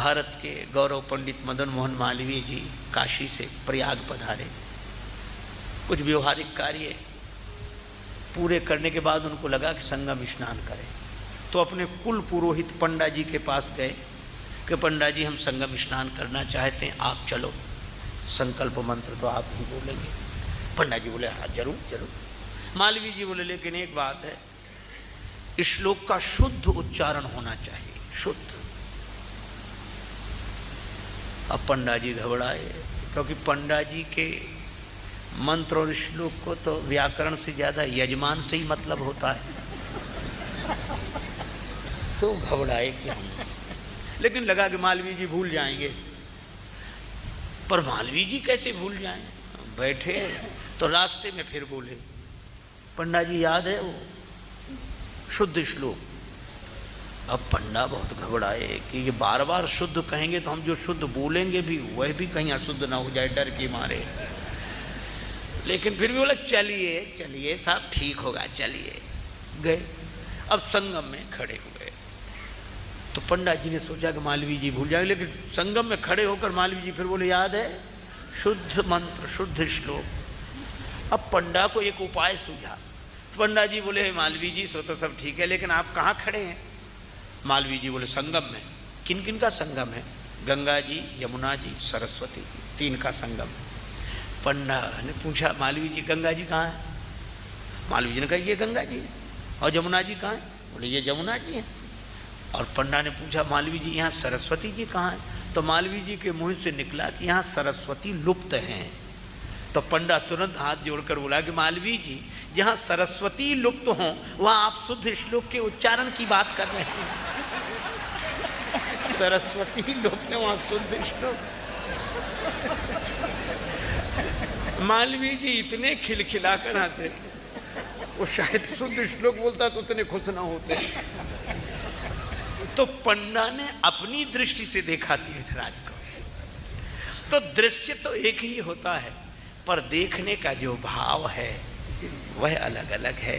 भारत के गौरव पंडित मदन मोहन मालवीय जी काशी से प्रयाग पधारे। कुछ व्यवहारिक कार्य पूरे करने के बाद उनको लगा कि संगम स्नान करें, तो अपने कुल पुरोहित पंडा जी के पास गए कि पंडा जी हम संगम स्नान करना चाहते हैं, आप चलो, संकल्प मंत्र तो आप ही बोलेंगे। पंडा जी बोले हाँ जरूर जरूर। मालवीय जी बोले लेकिन एक बात है, इस श्लोक का शुद्ध उच्चारण होना चाहिए, शुद्ध। अब पंडा जी घबराए, क्योंकि पंडा जी के मंत्र और श्लोक को तो व्याकरण से ज्यादा यजमान से ही मतलब होता है, तो घबराए कि हम, लेकिन लगा कि मालवीय जी भूल जाएंगे। पर मालवीय जी कैसे भूल जाएं? बैठे तो रास्ते में फिर बोले, पंडा जी याद है वो शुद्ध श्लोक? अब पंडा बहुत घबराए कि ये बार बार शुद्ध कहेंगे तो हम जो शुद्ध बोलेंगे भी वह भी कहीं अशुद्ध ना हो जाए, डर के मारे। लेकिन फिर भी बोला चलिए चलिए साहब ठीक होगा, चलिए। गए, अब संगम में खड़े हुए तो पंडा जी ने सोचा कि मालवीय जी भूल जाएंगे, लेकिन संगम में खड़े होकर मालवीय जी फिर बोले याद है शुद्ध मंत्र शुद्ध श्लोक। अब पंडा को एक उपाय सूझा। पंडा जी बोले मालवीय जी सो तो सब ठीक है, लेकिन आप कहाँ खड़े हैं? मालवीय जी बोले संगम में। किन किन का संगम है? गंगा जी, यमुना जी, सरस्वती, तीन का संगम। पंडा ने पूछा मालवीय जी गंगा जी कहाँ है? मालवीय जी ने कहा ये गंगा जी है। और यमुना जी कहाँ है? बोले ये यमुना जी है। और पंडा ने पूछा मालवीय जी यहाँ सरस्वती जी कहाँ है? तो मालवीय जी के मुंह से निकला कि यहाँ सरस्वती लुप्त हैं। तो पंडा तुरंत हाथ जोड़कर बोला कि मालवीय जी जहाँ सरस्वती लुप्त हों वहाँ आप शुद्ध श्लोक के उच्चारण की बात कर रहे हैं। सरस्वती लुप्त है वहाँ शुद्ध श्लोक। मालवीय जी इतने खिलखिलाकर हंसे, वो शायद शुद्ध श्लोक बोलता तो उतने खुश ना होते। तो पंडा ने अपनी दृष्टि से देखा तीर्थराज को। तो दृश्य तो एक ही होता है, पर देखने का जो भाव है वह अलग अलग है।